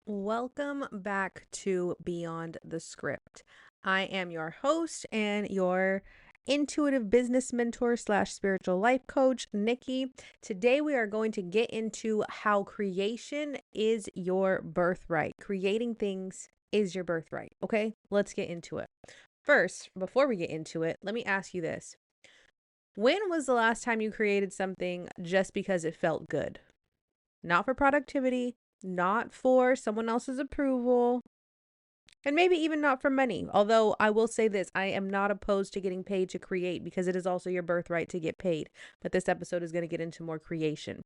Welcome back to Beyond the Script. I am your host and your intuitive business mentor slash spiritual life coach, Nikki. Today we are going to get into how creation is your birthright. Creating things is your birthright. Okay, let's get into it. First, before we get into it, let me ask you this. When was the last time you created something just because it felt good? Not for productivity, not for someone else's approval, and maybe even not for money. Although I will say this, I am not opposed to getting paid to create because it is also your birthright to get paid. But this episode is going to get into more creation.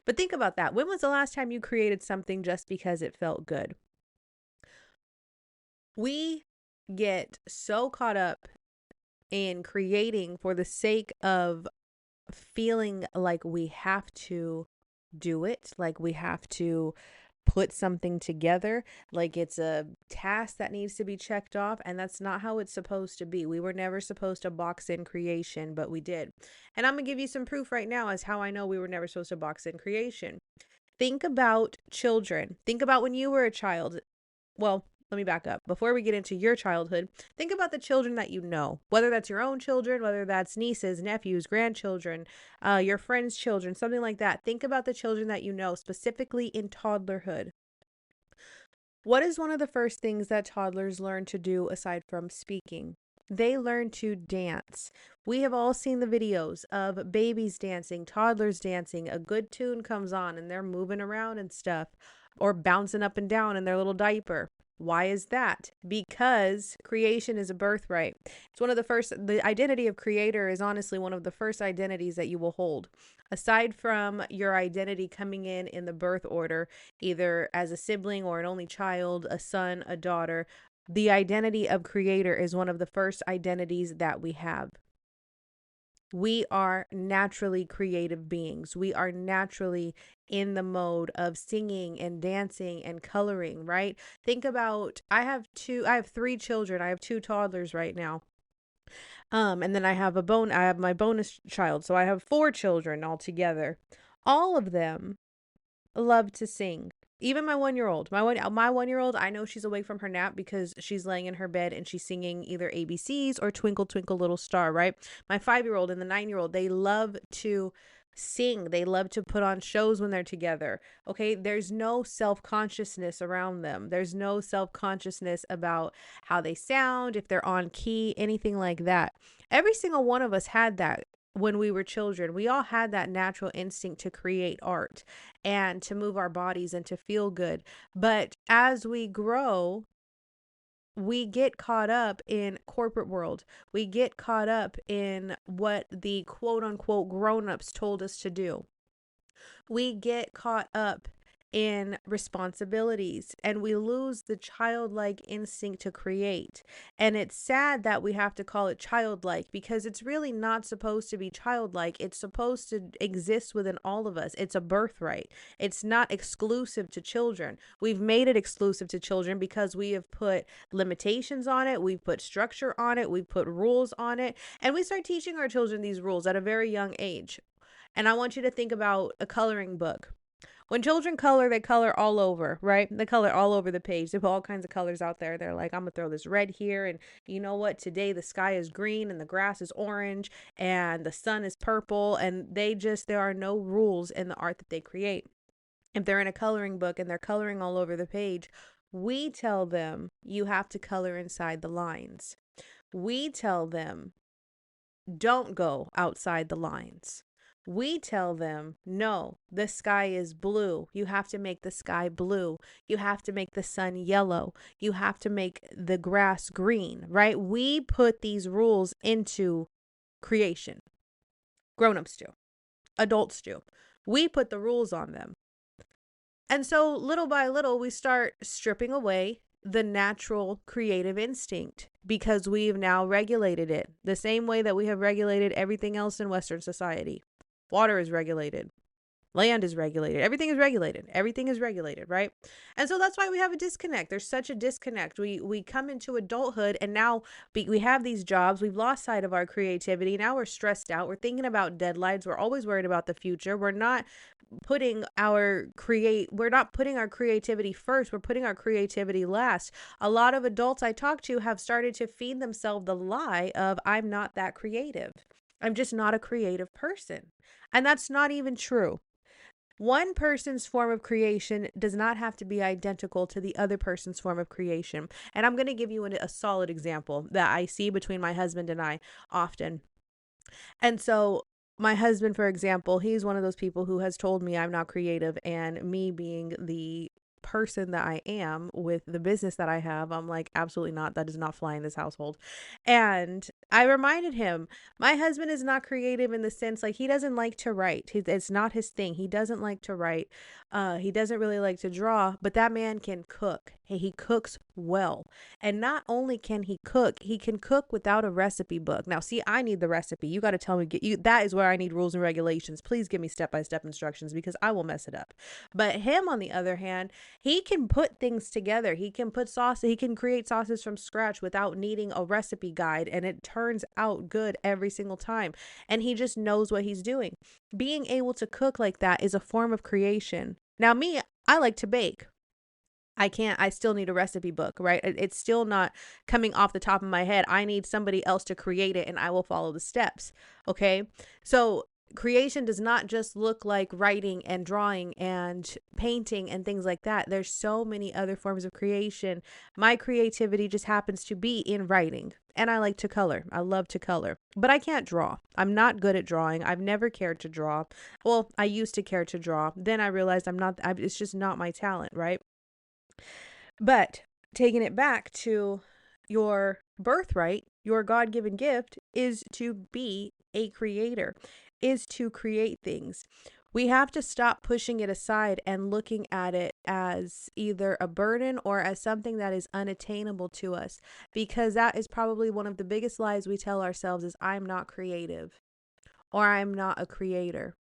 But think about that. When was the last time you created something just because it felt good? We get so caught up in creating for the sake of feeling like we have to do it, like we have to put something together, like it's a task that needs to be checked off. And that's not how it's supposed to be. We were never supposed to box in creation, but we did. And I'm gonna give you some proof right now as how I know we were never supposed to box in creation. Think about children. Think about when you were a child. Well, let me back up. Before we get into your childhood, think about the children that you know, whether that's your own children, whether that's nieces, nephews, grandchildren, your friends' children, something like that. Think about the children that you know, specifically in toddlerhood. What is one of the first things that toddlers learn to do aside from speaking? They learn to dance. We have all seen the videos of babies dancing, toddlers dancing. A good tune comes on and they're moving around and stuff, or bouncing up and down in their little diaper. Why is that? Because creation is a birthright. It's one of the identity of creator is honestly one of the first identities that you will hold. Aside from your identity coming in the birth order, either as a sibling or an only child, a son, a daughter, the identity of creator is one of the first identities that we have. We are naturally creative beings. We are naturally in the mode of singing and dancing and coloring, right? Think about, I have three children. I have two toddlers right now. And then I have my bonus child. So I have four children altogether. All of them love to sing. Even my 1 year old. My 1 year old, I know she's awake from her nap because she's laying in her bed and she's singing either ABCs or Twinkle Twinkle Little Star, right? My 5 year old and the 9 year old, they love to sing. They love to put on shows when they're together. Okay, there's no self-consciousness around them. There's no self-consciousness about how they sound, if they're on key, anything like that. Every single one of us had that when we were children. We all had that natural instinct to create art and to move our bodies and to feel good. But as we grow, we get caught up in corporate world. We get caught up in what the quote unquote grown-ups told us to do. We get caught up in responsibilities and we lose the childlike instinct to create. And it's sad that we have to call it childlike because it's really not supposed to be childlike. It's supposed to exist within all of us. It's a birthright. It's not exclusive to children. We've made it exclusive to children because we have put limitations on it. We've put structure on it. We've put rules on it. And we start teaching our children these rules at a very young age. And I want you to think about a coloring book. When children color, they color all over, right? They color all over the page. They put all kinds of colors out there. They're like, I'm going to throw this red here. And you know what? Today the sky is green and the grass is orange and the sun is purple. And there are no rules in the art that they create. If they're in a coloring book and they're coloring all over the page, we tell them you have to color inside the lines. We tell them don't go outside the lines. We tell them, no, the sky is blue. You have to make the sky blue. You have to make the sun yellow. You have to make the grass green, right? We put these rules into creation. Grown-ups do. Adults do. We put the rules on them. And so little by little, we start stripping away the natural creative instinct because we've now regulated it the same way that we have regulated everything else in Western society. Water is regulated. Land is regulated. Everything is regulated. Everything is regulated, right? And so that's why we have a disconnect. There's such a disconnect. We come into adulthood, and now we have these jobs. We've lost sight of our creativity. Now we're stressed out. We're thinking about deadlines. We're always worried about the future. We're not putting our creativity first. We're putting our creativity last. A lot of adults I talk to have started to feed themselves the lie of, I'm not that creative. I'm just not a creative person. And that's not even true. One person's form of creation does not have to be identical to the other person's form of creation. And I'm going to give you a solid example that I see between my husband and I often. And so my husband, for example, he's one of those people who has told me I'm not creative, and me being the person that I am with the business that I have, I'm like, absolutely not. That does not fly in this household. And I reminded him, my husband is not creative in the sense, like, he doesn't like to write. It's not his thing. He doesn't like to write. He doesn't really like to draw, but that man can cook. Hey, he cooks well. And not only can he can cook without a recipe book. Now, see, I need the recipe. You got to tell me, that is where I need rules and regulations. Please give me step-by-step instructions, because I will mess it up. But him, on the other hand, he can put things together. He can put sauce. He can create sauces from scratch without needing a recipe guide. And it turns out good every single time. And he just knows what he's doing. Being able to cook like that is a form of creation. Now, me, I like to bake. I still need a recipe book, right? It's still not coming off the top of my head. I need somebody else to create it, and I will follow the steps. Okay. So creation does not just look like writing and drawing and painting and things like that. There's so many other forms of creation. My creativity just happens to be in writing, and I like to color. I love to color, but I can't draw. I'm not good at drawing. I've never cared to draw. Well, I used to care to draw. Then I realized it's just not my talent, right? But taking it back to your birthright, your God-given gift is to be a creator, is to create things. We have to stop pushing it aside and looking at it as either a burden or as something that is unattainable to us, because that is probably one of the biggest lies we tell ourselves is, I'm not creative, or I'm not a creator.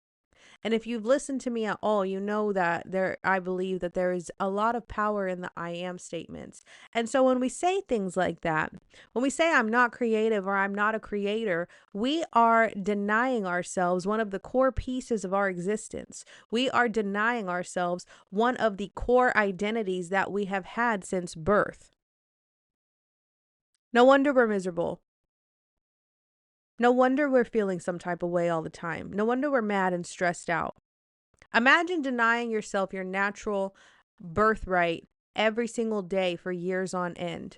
And if you've listened to me at all, you know that I believe that there is a lot of power in the I am statements. And so when we say things like that, when we say I'm not creative or I'm not a creator, we are denying ourselves one of the core pieces of our existence. We are denying ourselves one of the core identities that we have had since birth. No wonder we're miserable. No wonder we're feeling some type of way all the time. No wonder we're mad and stressed out. Imagine denying yourself your natural birthright every single day for years on end.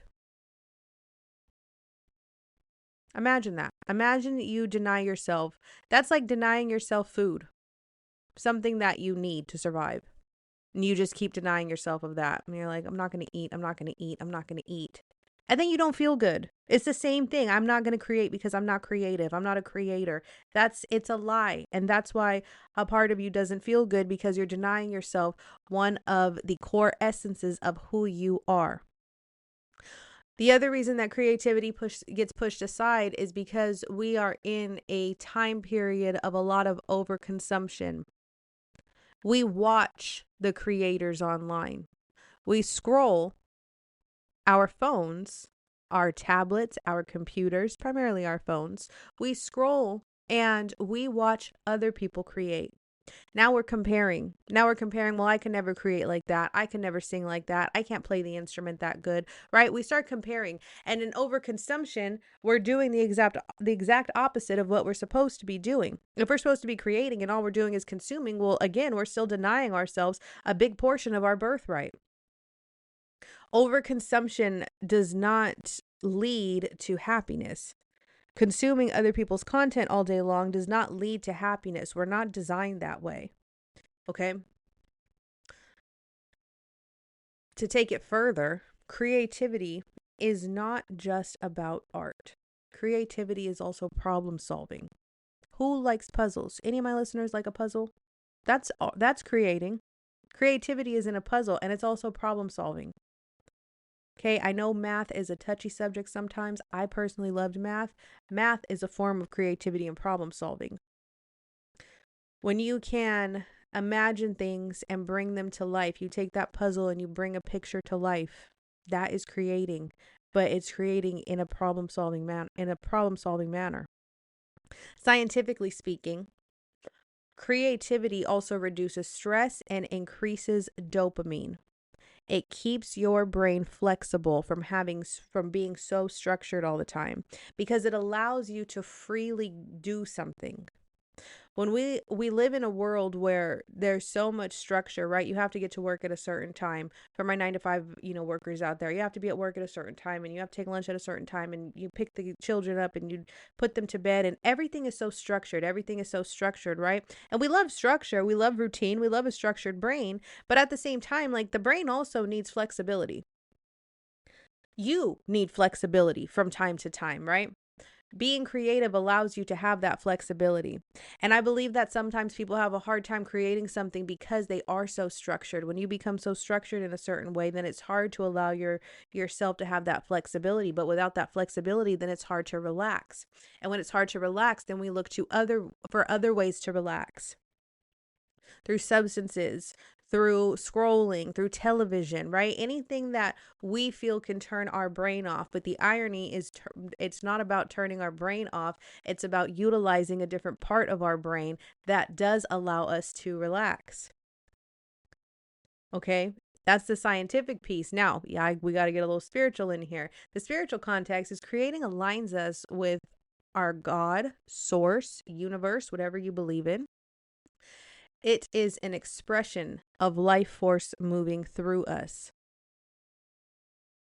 Imagine that. Imagine that you deny yourself. That's like denying yourself food, something that you need to survive. And you just keep denying yourself of that. And you're like, I'm not going to eat. I'm not going to eat. I'm not going to eat. And then you don't feel good. It's the same thing. I'm not going to create because I'm not creative. I'm not a creator. It's a lie. And that's why a part of you doesn't feel good, because you're denying yourself one of the core essences of who you are. The other reason that creativity gets pushed aside is because we are in a time period of a lot of overconsumption. We watch the creators online. We scroll our phones, our tablets, our computers, primarily our phones. We scroll and we watch other people create. Now we're comparing. Well, I can never create like that. I can never sing like that. I can't play the instrument that good, right? We start comparing. And in overconsumption, we're doing the exact opposite of what we're supposed to be doing. If we're supposed to be creating and all we're doing is consuming, well, again, we're still denying ourselves a big portion of our birthright. Overconsumption does not lead to happiness. Consuming other people's content all day long does not lead to happiness. We're not designed that way. Okay? To take it further, creativity is not just about art. Creativity is also problem solving. Who likes puzzles? Any of my listeners like a puzzle? That's creating. Creativity is in a puzzle, and it's also problem solving. Okay, I know math is a touchy subject sometimes. I personally loved math. Math is a form of creativity and problem solving. When you can imagine things and bring them to life. You take that puzzle and you bring a picture to life. That is creating, but it's creating in a problem solving manner. Scientifically speaking, creativity also reduces stress and increases dopamine. It keeps your brain flexible from being so structured all the time because it allows you to freely do something. When we live in a world where there's so much structure, right? You have to get to work at a certain time. For my 9 to 5, workers out there, you have to be at work at a certain time, and you have to take lunch at a certain time, and you pick the children up and you put them to bed, and everything is so structured. Everything is so structured, right? And we love structure, we love routine, we love a structured brain, but at the same time, like, the brain also needs flexibility. You need flexibility from time to time, right? Being creative allows you to have that flexibility. And I believe that sometimes people have a hard time creating something because they are so structured. When you become so structured in a certain way, then it's hard to allow yourself to have that flexibility. But without that flexibility, then it's hard to relax. And when it's hard to relax, then we look to other ways to relax, through substances, through scrolling, through television, right? Anything that we feel can turn our brain off. But the irony is, it's not about turning our brain off. It's about utilizing a different part of our brain that does allow us to relax. Okay? That's the scientific piece. Now, yeah, we got to get a little spiritual in here. The spiritual context is creating aligns us with our God, source, universe, whatever you believe in. It is an expression of life force moving through us.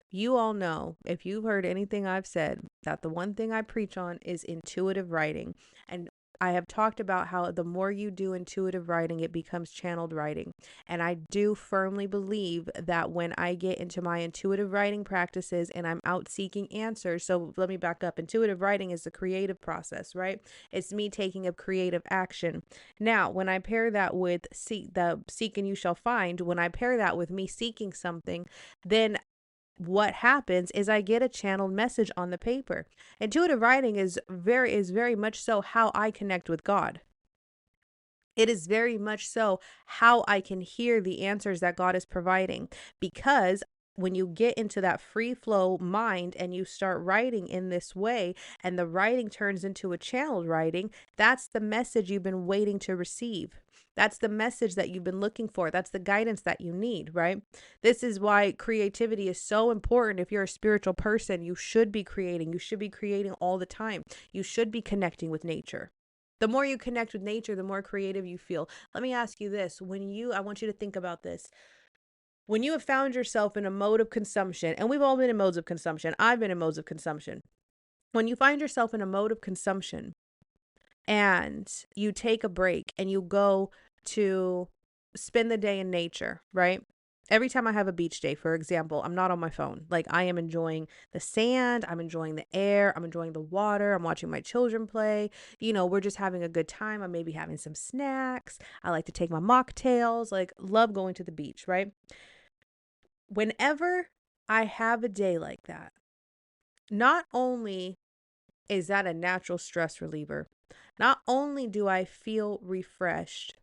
You all know, if you've heard anything I've said, that the one thing I preach on is intuitive writing. And I have talked about how the more you do intuitive writing, it becomes channeled writing. And I do firmly believe that when I get into my intuitive writing practices and I'm out seeking answers, so let me back up. Intuitive writing is the creative process, right? It's me taking a creative action. Now, when I pair that with seek and you shall find, when I pair that with me seeking something, then what happens is I get a channeled message on the paper. Intuitive writing is very much so how I connect with God. It is very much so how I can hear the answers that God is providing, because when you get into that free flow mind and you start writing in this way and the writing turns into a channeled writing, that's the message you've been waiting to receive. That's the message that you've been looking for. That's the guidance that you need, right? This is why creativity is so important. If you're a spiritual person, you should be creating. You should be creating all the time. You should be connecting with nature. The more you connect with nature, the more creative you feel. Let me ask you this. I want you to think about this. When you have found yourself in a mode of consumption, and we've all been in modes of consumption, I've been in modes of consumption. When you find yourself in a mode of consumption and you take a break and you go to spend the day in nature, right? Every time I have a beach day, for example, I'm not on my phone. Like, I am enjoying the sand, I'm enjoying the air, I'm enjoying the water, I'm watching my children play. We're just having a good time. I'm maybe having some snacks. I like to take my mocktails, like, love going to the beach, right? Whenever I have a day like that, not only is that a natural stress reliever, not only do I feel refreshed,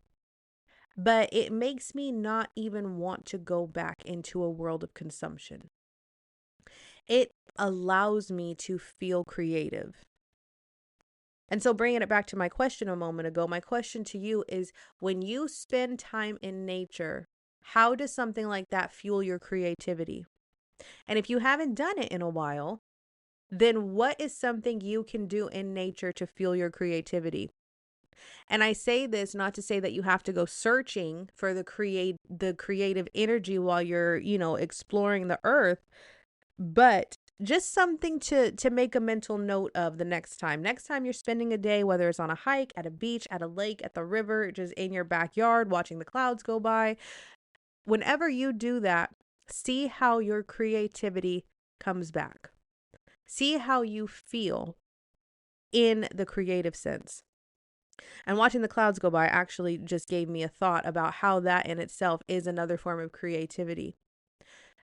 but it makes me not even want to go back into a world of consumption. It allows me to feel creative. And so, bringing it back to my question a moment ago, my question to you is, when you spend time in nature, how does something like that fuel your creativity? And if you haven't done it in a while, then what is something you can do in nature to fuel your creativity? And I say this not to say that you have to go searching for the creative energy while you're, exploring the earth, but just something to make a mental note of the next time. Next time you're spending a day, whether it's on a hike, at a beach, at a lake, at the river, just in your backyard, watching the clouds go by. Whenever you do that, see how your creativity comes back. See how you feel in the creative sense. And watching the clouds go by actually just gave me a thought about how that in itself is another form of creativity.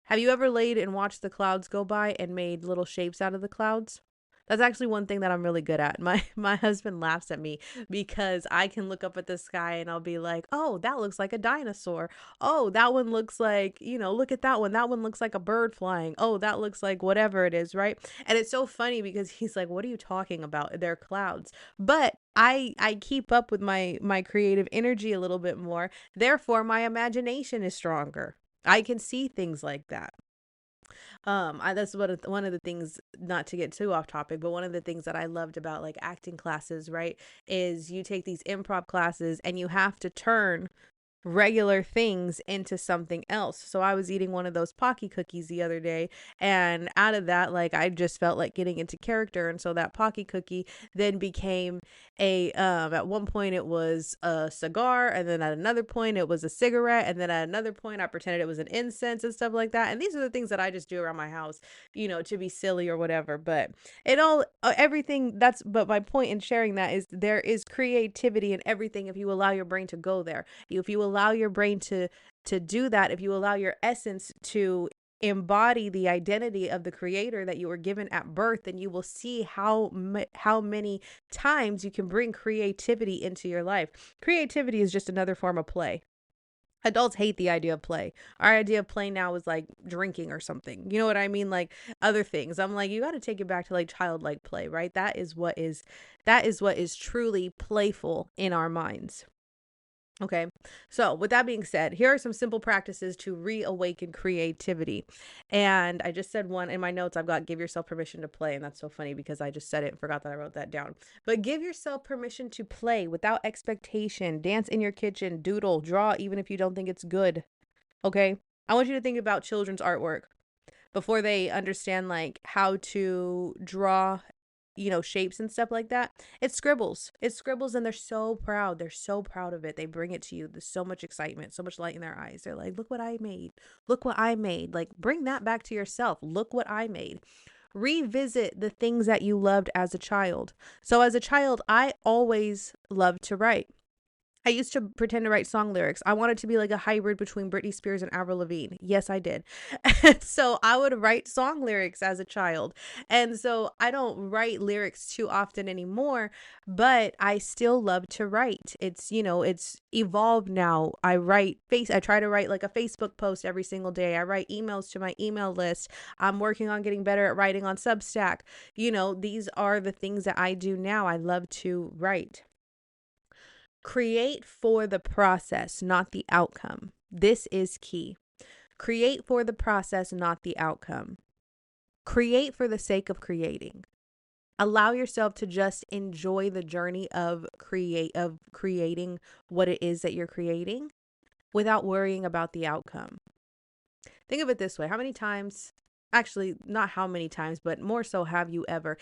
Have you ever laid and watched the clouds go by and made little shapes out of the clouds? That's actually one thing that I'm really good at. My husband laughs at me because I can look up at the sky and I'll be like, "Oh, that looks like a dinosaur. Oh, that one looks like, look at that one. That one looks like a bird flying. Oh, that looks like whatever it is, right?" And it's so funny because he's like, "What are you talking about? They're clouds." But I keep up with my creative energy a little bit more. Therefore, my imagination is stronger. I can see things like that. That's one of the things, not to get too off topic, but one of the things that I loved about like acting classes, right, is you take these improv classes and you have to turn regular things into something else. So I was eating one of those Pocky cookies the other day, and out of that, like, I just felt like getting into character, and so that Pocky cookie then became a at one point it was a cigar, and then at another point it was a cigarette, and then at another point I pretended it was an incense and stuff like that. And these are the things that I just do around my house, to be silly or whatever. But it all everything that's but my point in sharing that is there is creativity in everything if you allow your brain to go there. If you allow your brain to do that, if you allow your essence to embody the identity of the creator that you were given at birth, then you will see how many times you can bring creativity into your life. Creativity is just another form of play. Adults hate the idea of play. Our idea of play now is like drinking or something. You know what I mean? Like other things. I'm like, you got to take it back to like childlike play, right? That is what is truly playful in our minds. Okay, so with that being said, here are some simple practices to reawaken creativity. And I just said one in my notes. I've got give yourself permission to play. And that's so funny because I just said it and forgot that I wrote that down. But give yourself permission to play without expectation. Dance in your kitchen, doodle, draw, even if you don't think it's good. Okay, I want you to think about children's artwork before they understand like how to draw, shapes and stuff like that. It's scribbles, and they're so proud. They're so proud of it. They bring it to you. There's so much excitement, so much light in their eyes. They're like, look what I made. Look what I made. Like, bring that back to yourself. Look what I made. Revisit the things that you loved as a child. So as a child, I always loved to write. I used to pretend to write song lyrics. I wanted to be like a hybrid between Britney Spears and Avril Lavigne. Yes, I did. So I would write song lyrics as a child. And so I don't write lyrics too often anymore, but I still love to write. It's evolved now. I try to write like a Facebook post every single day. I write emails to my email list. I'm working on getting better at writing on Substack. These are the things that I do now. I love to write. Create for the process, not the outcome. This is key. Create for the process, not the outcome. Create for the sake of creating. Allow yourself to just enjoy the journey of creating what it is that you're creating without worrying about the outcome. Think of it this way. How many times, actually not how many times, but more so, have you ever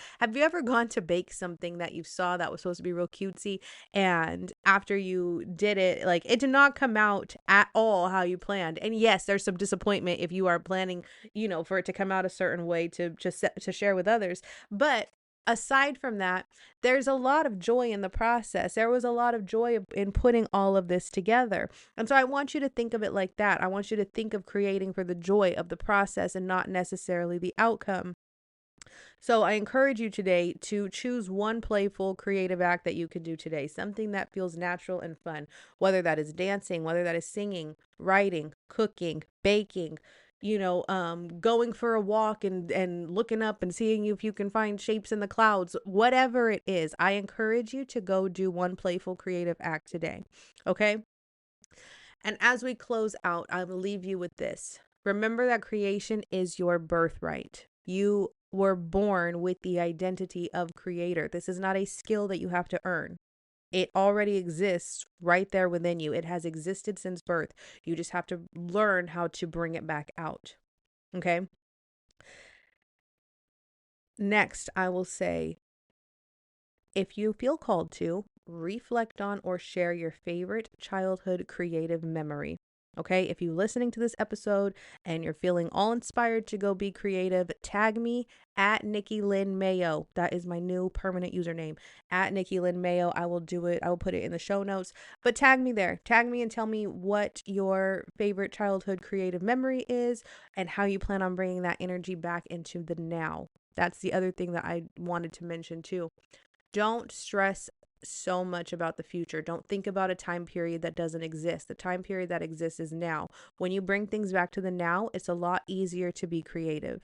gone to bake something that you saw that was supposed to be real cutesy, and after you did it, like, it did not come out at all how you planned? And yes, there's some disappointment if you are planning, for it to come out a certain way to share with others. But aside from that, there's a lot of joy in the process. There was a lot of joy in putting all of this together. And so I want you to think of it like that. I want you to think of creating for the joy of the process and not necessarily the outcome. So I encourage you today to choose one playful, creative act that you can do today, something that feels natural and fun, whether that is dancing, whether that is singing, writing, cooking, baking, going for a walk and looking up and seeing if you can find shapes in the clouds, whatever it is. I encourage you to go do one playful, creative act today. Okay. And as we close out, I will leave you with this. Remember that creation is your birthright. You were born with the identity of creator. This is not a skill that you have to earn. It already exists right there within you. It has existed since birth. You just have to learn how to bring it back out. Okay? Next, I will say, if you feel called to, reflect on or share your favorite childhood creative memory. Okay, if you're listening to this episode and you're feeling all inspired to go be creative, tag me at Nikki Lynn Mayo. That is my new permanent username, at Nikki Lynn Mayo. I will do it. I will put it in the show notes, but tag me there. Tag me and tell me what your favorite childhood creative memory is and how you plan on bringing that energy back into the now. That's the other thing that I wanted to mention too. Don't stress so much about the future. Don't think about a time period that doesn't exist. The time period that exists is now. When you bring things back to the now, it's a lot easier to be creative.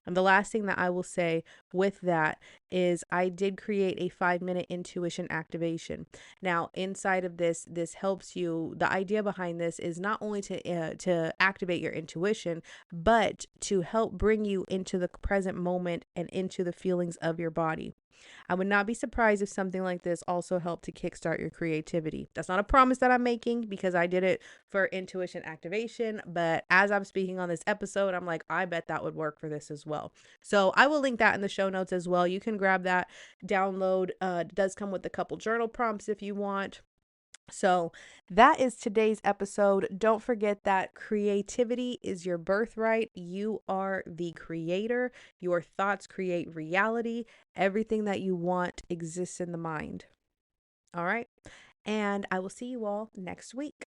And the last thing that I will say with that is I did create a 5-minute intuition activation. Now, inside of this helps you. The idea behind this is not only to activate your intuition, but to help bring you into the present moment and into the feelings of your body. I would not be surprised if something like this also helped to kickstart your creativity. That's not a promise that I'm making because I did it for intuition activation, but as I'm speaking on this episode, I'm like, I bet that would work for this as well. So I will link that in the show notes as well. You can grab that, download. It does come with a couple journal prompts if you want. So that is today's episode. Don't forget that creativity is your birthright. You are the creator. Your thoughts create reality. Everything that you want exists in the mind. All right. And I will see you all next week.